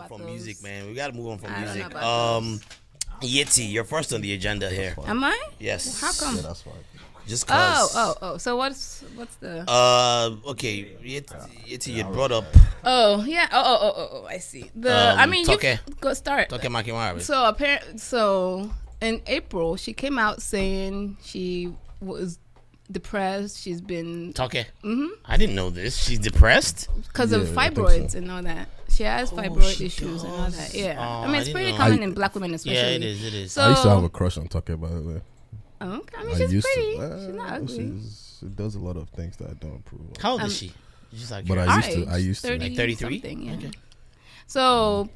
about from those. music, man. We gotta move on from I don't music. know about Yeti, you're first on the agenda here. Am I? Yes. How come? Yeah, that's fine. Just cause. Oh. So what's the? Okay. Yeti, you brought up. Oh yeah. Oh. I see. I mean, Toke. you go start. Toke Makiwara. So in April, she came out saying she was depressed. She's been Toke. I didn't know this. She's depressed because of Yeah, I think fibroids so. and all that. She has fibroid she issues and all does. that. Yeah. Oh, I mean, I it's didn't pretty know. common in black women, especially. Yeah, it is. So I used to have a crush on Tucker, by the way. okay. I mean, she's pretty. She's not ugly. She does a lot of things that I don't approve of. How old is she? Just like But I used to. 30 Like 33? something, yeah. Okay. So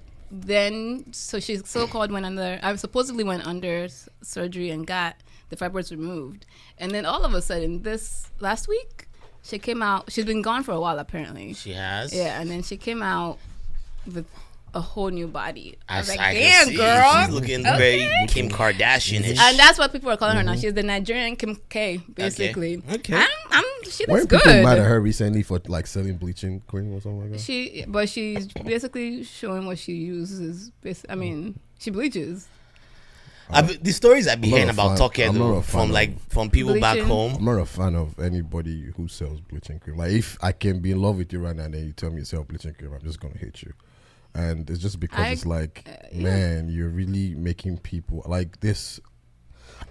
she so-called supposedly went under surgery and got the fibroids removed. And then all of a sudden, this last week, she came out. She's been gone for a while, apparently. She has. Yeah, and then she came out with a whole new body. I was like, I can damn, see. girl. She's looking very Kim Kardashian-ish. And that's what people are calling her now. She's the Nigerian Kim K, basically. Okay. She looks Weren't good. people mad at her recently for like selling bleaching cream or something like that? But she's basically showing what she uses. I mean, she bleaches. The stories I've been I'm hearing not a about fan- Toke I'm not though, a fan from people back Bleaching. home. I'm not a fan of anybody who sells bleaching cream. Like, if I can be in love with you right now and then you tell me you sell bleaching cream, I'm just gonna hate you. And it's just because it's like, man, you're really making people like this.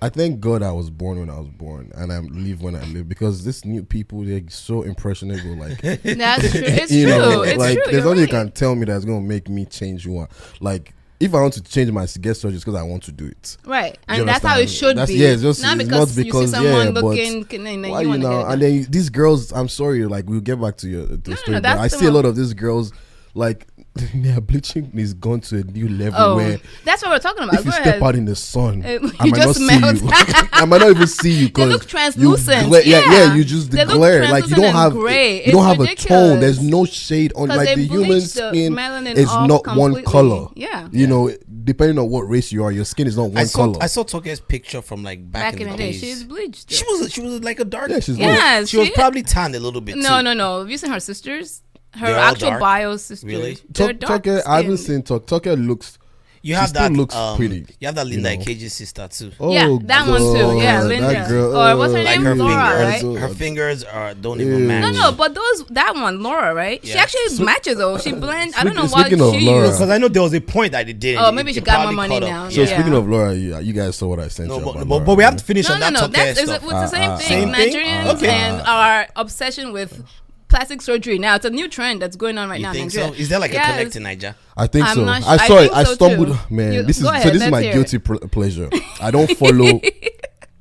I thank God I was born when I was born, and I live when I live, because this new people, they're so impressionable. Like, That's true. It's you true. know, It's like true. there's You're nothing you right. can tell me that's gonna make me change who I like. If I want to change my get surgery, it's because I want to do it. Right, Do you and that's how it understand? should That's- be. yeah, it's just- not it's because, not because you see someone but looking, and then why you want to know? get it And done. then these girls, I'm sorry, like we'll get back to your the story. But that's I the see a one. lot of these girls, like their bleaching is gone to a new level Oh, where that's what we're talking about. if you Go step ahead. out in the sun, You I might not just see melt. you. I might not even see you They because look translucent. yeah, you just They look glare. Like you translucent don't and have gray. you don't It's have a ridiculous. tone. There's no shade on 'Cause like they the human bleach the skin melanin is off not one completely. color. Yeah. You know, depending on what race you are, your skin is not one color. I saw Toke's picture from like back in the day, days. she's bleached. She was like a dark. Yeah, she's Yeah, she was she- probably tanned a little bit. No. too. Have you seen her sisters? Her They're all actual dark? bio sisters. Really? They're dark Tucker, I haven't skinned. seen Tucker looks. You She have still that. looks pretty, You have that Linda you know. Ikeji's sister too. Oh, Yeah, that one too. Yeah, God, Linda. that girl, Or what's her Like name? her Laura, fingers, right? her fingers don't Ew. even match. No, but that one, Laura, right? She Yeah. actually matches though. She blends. I don't know why speaking of she Laura- used. Because I know there was a point that it didn't. Oh, maybe she It got more probably money caught up. now. So Yeah. speaking of Laura, you guys saw what I sent No, you. but, about but, Laura, but we have right? to finish on that No. Toke That's stuff. it's the same thing. Same thing? Nigerians Okay. and our obsession with plastic surgery now. It's a new trend that's going on right You now. think in so? Nigeria. Is there like a Yes. connect in Niger? I think I'm so. not I sure. saw I it. think I so, stumbled. too. Man, You- this is go so. ahead, This is my let's hear guilty pleasure. I don't follow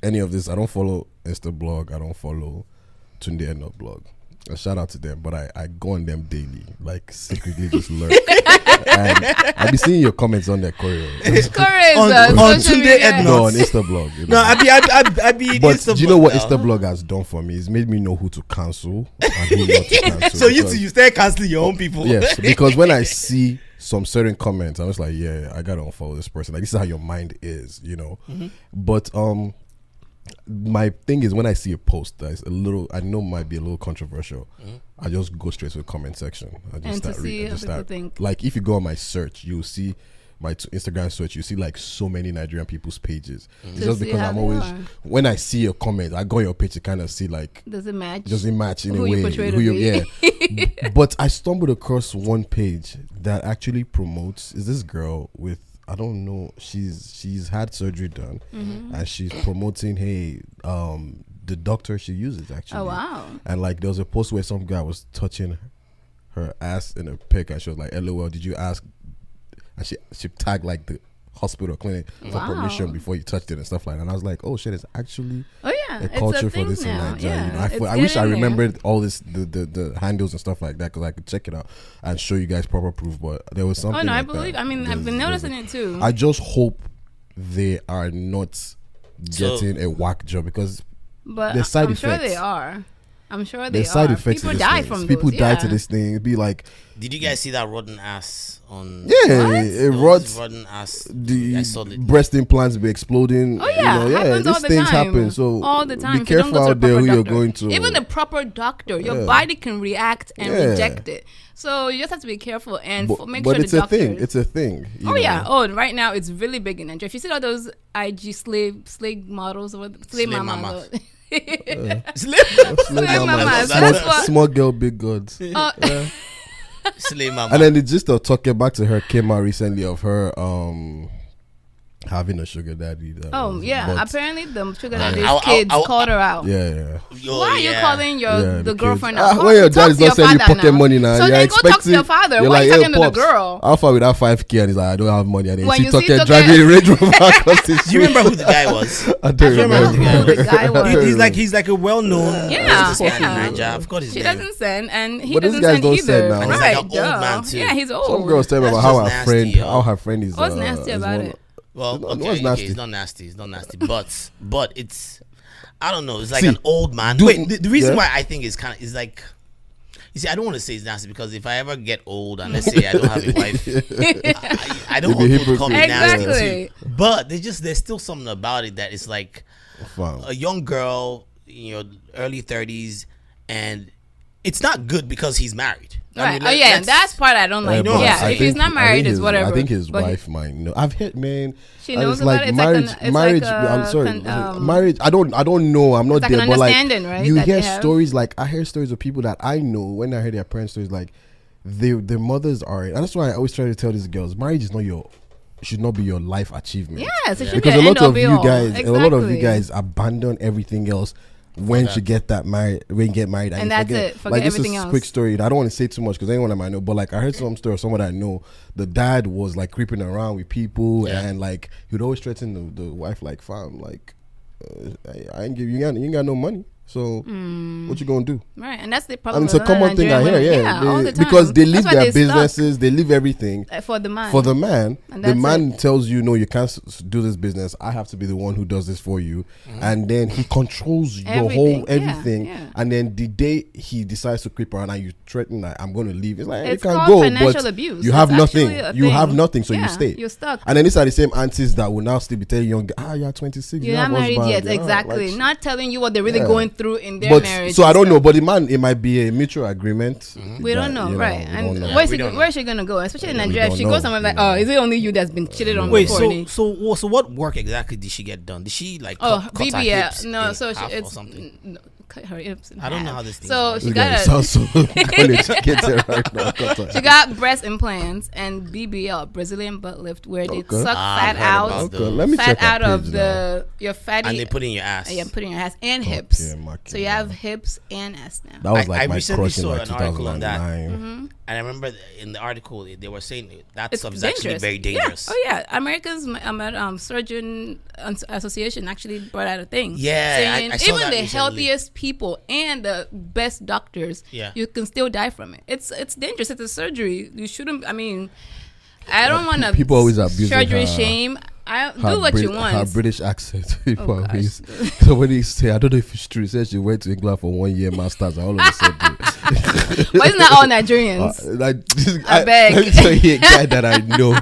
any of this. I don't follow Instablog. I don't follow Tunde Eno blog. A shout out to them, but I go on them daily, like secretly just lurk. And I be seeing your comments on that choreo. Courage, On social Tunde media. Edno. No, on Instablog. You know. No, I be. But do you know what Instablog has done for me? It's made me know who to cancel and who not to cancel. So because- you start canceling your own people. Yes, because when I see some certain comments, I was like, yeah, I gotta unfollow this person. Like, this is how your mind is, you know. But my thing is, when I see a post that's a little, I know might be a little controversial, I just go straight to the comment section. I just And to start see reading. how people think. Like, if you go on my search, you'll see my Instagram search. You see like so many Nigerian people's pages. It's To just see because how I'm they always are. when I see a comment, I go on your page to kind of see like. Does it match? Does it match in Who a you way? portray to be. Yeah. But I stumbled across one page that actually promotes. Is this girl with? I don't know. She's had surgery done, and she's promoting. Hey, the doctor she uses actually. Oh wow. And like there was a post where some guy was touching her ass in a pic, and she was like, "LOL, did you ask?" And she tagged like the hospital clinic for Wow. permission before you touched it and stuff like that. And I was like, "Oh shit, it's actually." Oh yeah. A It's culture for thing this in now. Nigeria. Yeah. You know, It's I wish I getting there. remembered all this, the handles and stuff like that, because I could check it out and show you guys proper proof. But there was something. Oh no, I like believe. that. I mean, I've been noticing it too. I just hope they are not getting a whack job, because But the side I'm sure effects. they are. I'm sure they There's side are. effects. People to this die thing. from People those, die yeah. to this thing. It'd be like, Did you guys see that rotten ass on? yeah, What? it rots. Rotten ass. I The saw it. breast implants be exploding. Oh yeah, happens all these the things time. happen. So all the time. be So don't careful go to out there the who proper you're doctor. going to. Even the proper doctor, your Yeah. body can react and Yeah. reject it. So you just have to be careful and make but sure it's the a doctors. thing. It's a thing. you Oh know. yeah. Oh, and right now it's really big in Nigeria. If you see all those IG slave models or slave mamas. Slave mamas, small, that's what- small girl, big gods. Slay mama. And then the gist of talking back to her came out recently of her having a sugar daddy. Oh yeah. But- Apparently the sugar I'll- daddy's kids I'll- called her out. yeah. Yo, Why are you yeah. calling Yeah, the kids. girlfriend out? When your Talk dad is to your not sending you father pocket now. money now, So you're then go talk to expecting. your father. You're Why are you "Hey, talking to the pops, girl? How far with that 5K? And he's like, I don't have money. And then When she you see talking Toke- driving a Range Rover across the Do street. you remember who the guy was? I don't I don't know remember. who the guy was. He's like a well-known Yeah, businessman yeah. in Nigeria. I forgot his She name. doesn't send, and he But these doesn't guys send don't either. send now. And he's Right, like an old duh. man, too. Yeah, he's old. Some girls tell me That's about how just her nasty, friend, yo. how her friend is. What's nasty is about one- it? Well, What's okay, nasty? it's not nasty. It's not nasty. But it's, I don't know. It's like See, an old man. do- Wait, the reason yeah. why I think is kind of is like, you see, I don't want to say it's nasty because if I ever get old and let's say I don't have a wife, I don't You'd want be people to call me Exactly. nasty too. But there's still something about it that is like Fam. a young girl, early 30s, and it's not good because he's married. Right. Oh yeah, that's part I don't like. but Yeah, I if he's think- not I married, think it's his- whatever. I think his But wife might know. I've heard, man. She and knows it's about like it. It's marriage. like it's marriage. like I'm sorry. an marriage. I don't know. I'm not like there. an But like understanding, right, you that hear they have. stories. Like I hear stories of people that I know. When I hear their parents' stories, like their mothers are. And that's why I always try to tell these girls, marriage is not should not be your life achievement. Yes, it should Because be a the lot end all of be you all. guys, a lot of you Exactly. guys abandon everything else when you get married, when you get married, and you that's forget. it. Forget Like this everything is a else. quick story. I don't want to say too much because anyone I might know, but like I heard some story of someone that I know. The dad was like creeping around with people, Yeah. and like he'd always threaten the wife, like, "Fam, like, I ain't give you ain't got no money. So what you gonna do?" Right, and that's the And problem. it's a with a lot of common thing I hear, Nigerian yeah, women. All the time. because they leave That's why their they stuck, businesses, they leave everything for the man. for the man. And The that's man tells you, no, you can't do this business. I have to be the one who does this for you. And then he controls your whole everything. Yeah. And then the day he decides to creep around and you threaten that I'm going to leave, it's like, hey, It's you can called go, financial but abuse. you have It's nothing. actually a You have thing. nothing, so you Yeah, stay. you're stuck. And then these are the same aunties that will now still be telling young, you're 26. You're have not married husband, yet, you're not, exactly. like, Not telling you what they're really Yeah. going through in their but marriage. so I and don't know, stuff. but the man, it might be a mutual agreement. We don't that, know, you right? we And don't know. where's she gonna go? Especially in We Nigeria, if don't she know. goes somewhere like, We don't know. is it only you that's been cheated on Wait, before? so what work exactly did she get done? Did she like Oh, cut her BBL. hips No, in so half or it's something? no, cut her hips. In I don't know half. how this thing So works. she This guy got sounds so college kids here right now. she got breast implants and BBL, Brazilian butt lift, where they Okay. suck Ah, fat I've heard out, about Okay, let me fat check her out of page your fatty. And they put in your ass. yeah, putting your ass and Top hips. tier market, So you have man. hips and ass now. That was I like my recently crush in saw like an article on that. 2009. And I remember in the article they were saying that It's stuff is dangerous. actually very dangerous. Yeah. Oh yeah, America's Surgeon Association actually brought out a thing. Yeah, saying I saw even that the recently. healthiest people and the best doctors, Yeah. you can still die from it. It's dangerous. It's a surgery. You shouldn't. I mean, I don't want to. People always abuse surgery her- shame. Do what you want. Her British accent. People Oh, always. So when he say, I don't know if it's true, he says she went to England for 1 year masters. And all of a sudden, Why isn't that all Nigerians? like I beg. Let me tell you a guy that I know.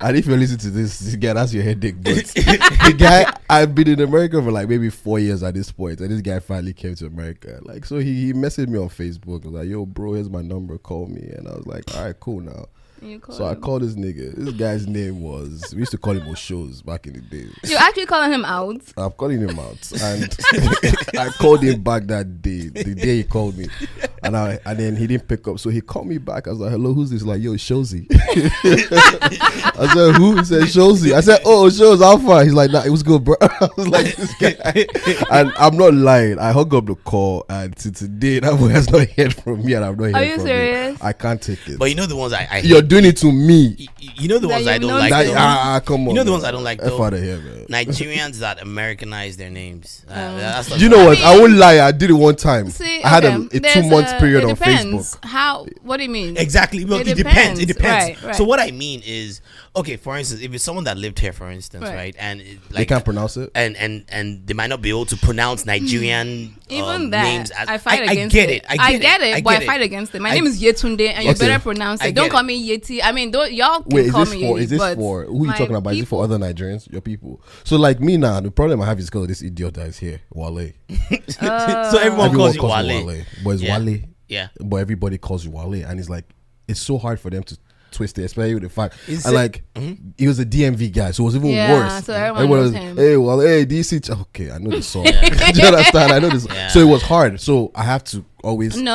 And if you listen to this guy, that's your headache. But the guy, I've been in America for like maybe 4 years at this point, and this guy finally came to America. Like, so he messaged me on Facebook. He was like, "Yo, bro, here's my number. Call me." And I was like, "All right, cool now." You call So I him. called this nigga. This guy's name was, we used to call him O'Shows back in the day. You're actually calling him out. I'm calling him out. And I called him back that day, the day he called me. And then he didn't pick up. So he called me back. I was like, hello, who's this? Like, yo, Showsy. I said, who? He said, Showsy. I said, oh, Shows, how far? He's like, nah, it was good, bro. I was like, this guy. And I'm not lying. I hung up the call. And to today, that boy has not heard from me. And I've not heard Are you from serious? him. I can't take it. But you know the ones I You're doing it to me. you know the That ones I you don't know like. that though? you- Come on. You know the man. ones I don't like, F though? out of here, man. Nigerians that Americanize their names. That's Do you know what? I won't lie. I did it one time. See, I had a 2-month period on depends. Facebook. How? What do you mean? Exactly. Well, it depends. It depends. Right. So what I mean is, okay, for instance, if it's someone that lived here, for instance, right, and They can't pronounce it, and they might not be able to pronounce Nigerian even that names. I fight against get it. I get it, but I fight against it. My name is Yetunde, and you better pronounce it. Don't call me Yeti. I mean, y'all can call me Yeti. Is this for who you talking about? Is it for other Nigerians? Your people. So like me now, the problem I have is because of this idiot that is here, Wale. So everyone calls you Wale. But it's Wale. Yeah. But everybody calls you Wale, and it's like it's so hard for them to twist it, especially with the fact he was a DMV guy, so it was even worse. So everyone knows him. Hey, well, hey, DC. Okay, I know the song. Do you understand? I know this. Yeah. So it was hard. So I have to always like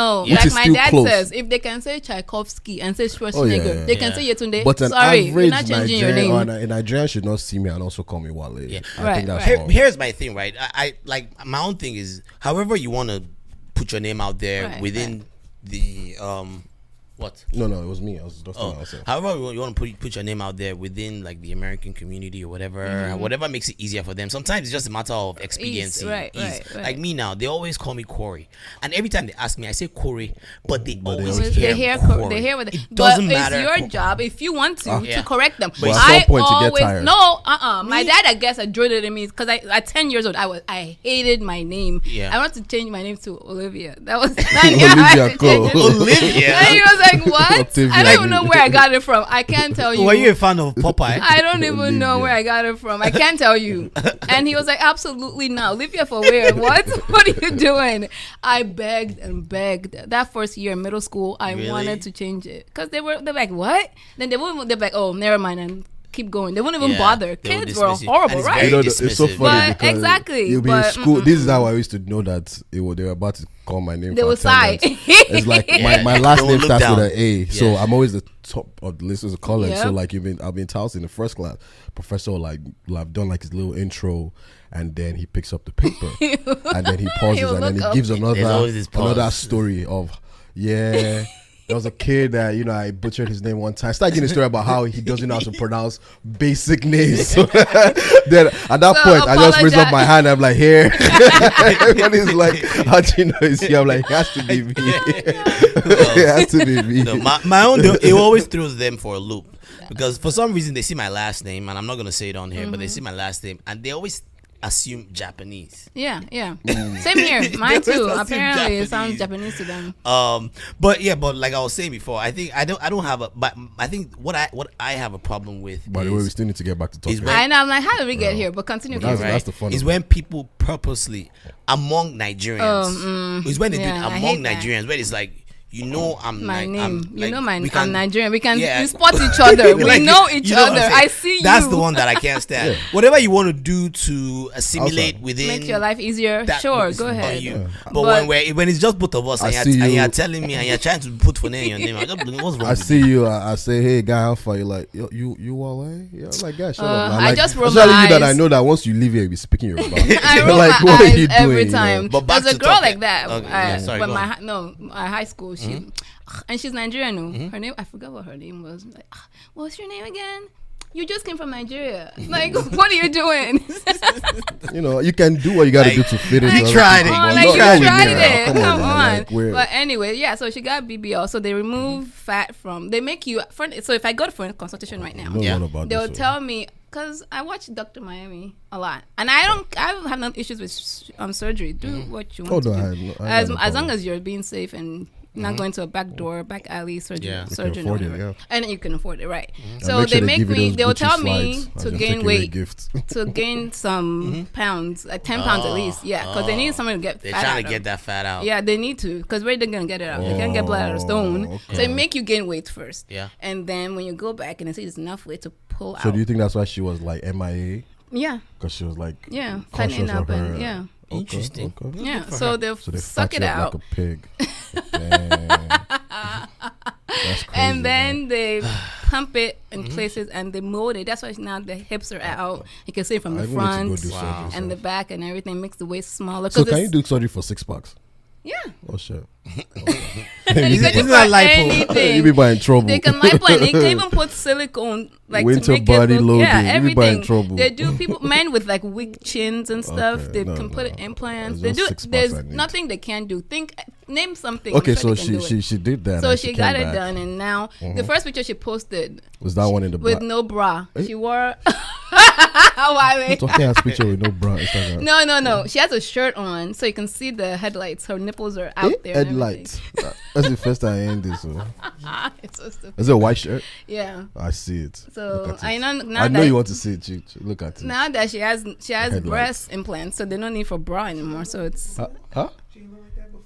my dad says, if they can say Tchaikovsky and say Schwarzenegger, they can say Yetunde. But an sorry, average you're not changing your name. A Nigerian should not see me and also call me Wale. Yeah. I think that's wrong. Here's my thing, right? I like my own thing is, however you want to put your name out there within the what? No, it was me. I was just however you want to put your name out there within like the American community or whatever, whatever makes it easier for them. Sometimes it's just a matter of expediency. Right. Like me now, they always call me Corey, and every time they ask me, I say Corey, but they always hear Corey. They hear what it doesn't matter. It's your job if you want to correct them. But at some point you get tired. My dad, I guess, had drilled it in me because at 10 years old, I hated my name. Yeah. I wanted to change my name to Olivia. That was Olivia. Cool. Olivia. And he was like, what? I don't even know where I got it from. I can't tell you. Were you a fan of Popeye? I don't even know where I got it from. I can't tell you. And he was like, absolutely not. Olivia for where? What? What are you doing? I begged and begged. That first year in middle school, I wanted to change it. Because they're like, what? Then they're like, oh, never mind. And keep going. They wouldn't even bother. Kids were horrible, right? It's so funny because exactly. You'll be in school. This is how I used to know that they were about to call my name. They would sigh. It's like my last name starts with an A, so I'm always the top of the list as a college. So like I've been touted in the first class. Professor I've done like his little intro, and then he picks up the paper, and then he pauses, and then he gives another story of there was a kid that I butchered his name one time. Started getting a story about how he doesn't know how to pronounce basic names. So then at that point, I just raised up my hand. I'm like, here. Everybody's like, how do you know it's here? I'm like, it has to be me. It has to be me. No, my own, it always throws them for a loop because for some reason they see my last name, and I'm not gonna say it on here, but they see my last name and they always assume Japanese. Yeah. Same here. Mine too. Apparently, it sounds Japanese to them. But like I was saying before, I think I don't have but I think what I have a problem with. By the way, we still need to get back to talking. I know. I'm like, how did we get here? But continue. That's the fun. Is when people purposely among Nigerians. Is when they do it among Nigerians, where it's like. I'm my name. I'm Nigerian. We can spot each other. We know each other. I see you. That's the one that I can't stand. Whatever you want to do to assimilate within, make your life easier. Sure, go ahead. But when it's just both of us, and you're telling me and you're trying to put for name your name, what's wrong? I see you. I say, hey guy, how far you like? You Wale? Yeah, I'm like, guys, shut up. I just roll my eyes. you that I know that once you leave here, you'll be speaking your about. I roll like, my what eyes are you doing, every time. But there's a girl like that. Sorry, but my high school. And she's Nigerian. Her name, I forgot what her name was. Like, what's your name again? You just came from Nigeria. Like, what are you doing? You can do what you got to do to fit in. You tried it. You tried it. Come on. But anyway, so she got BBL. So they remove fat they make you, so if I go for a consultation right now, they'll tell me, because I watch Dr. Miami a lot. And I have no issues with surgery. Do what you want to do. As long as you're being safe and not going to a back alley surgeon or whatever. And you can afford it, right? So they they'll tell me to gain weight, to gain some pounds, like 10 pounds at least. Yeah, because they need someone to get They're fat trying to get that fat out. Yeah, they need to, because where are they going to get it out? They can't get blood out of stone. Okay. So they make you gain weight first. Yeah. And then when you go back and they see there's enough weight to pull out. So do you think that's why she was like MIA? Yeah. Because she was like fattening up and Interesting. Okay. Yeah, so they suck it out like a pig. That's crazy, and then they pump it in places and they mold it. That's why now the hips are out. You can see it from the front and the back and everything. Makes the waist smaller. So can you do surgery for 6 packs? Yeah. Oh shit. And you can use for anything. You be buying trouble. They can lipo and they can even put silicone like Winter to make body it look, loading. yeah, You be everything. buying trouble. They do men with like weak chins and stuff. Okay, They can put implants. There's They do. just 6 There's parts I need. nothing they can't do. Name something. Okay, I'm sure so they can do it. she did that. So and she came got it back. done, and now the first picture she posted Was that one in the with black? no bra. Eh? She wore. Why? Talking ass picture with no bra. No. She has a shirt on, so you can see the headlights. Her nipples are out there. Headlights. That's the first time I end this. So. It's so stupid. Is it a white shirt? Yeah. I see it. So I know now I know that you want to see it. Look at it. now that she has Headlights. breast implants, so they don't need for bra anymore. So it's Huh?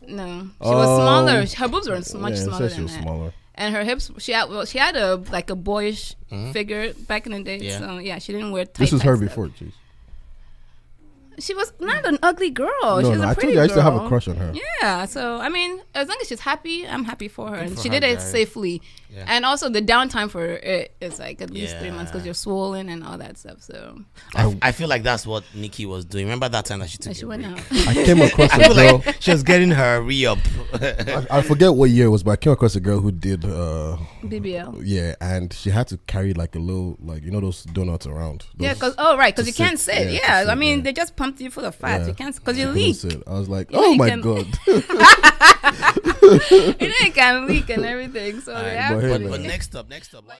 no. She was smaller. Her boobs were much Yeah, smaller she than was that. smaller. And her hips, she had a like a boyish figure back in the day. Yeah. So yeah, she didn't wear tight. This was her stuff. before. Jeez. She was not an ugly girl. No, She was a I pretty told you I used to have a girl. crush on her. Yeah, so I mean, as long as she's happy, I'm happy for her. Good And for she her, did it guys. safely. Yeah. And also the downtime for it is like at least 3 months because Yeah. you're swollen and all that stuff. So I feel like that's what Nikki was doing. Remember that time that she took she a went break? out. I came across I a feel girl. like she was getting her re-up. I forget what year it was, but I came across a girl who did. BBL. Yeah, and she had to carry like a little, like those donuts around. Yeah, Those- because to you can't sit. sit. Yeah, Yeah, to sit, I mean yeah. they just pumped you full of fat. Yeah. You can't because you couldn't leak. sit. I was like, You know oh you my can- god. You know you can leak and everything. So Alright, they have but to hey, but man. next up.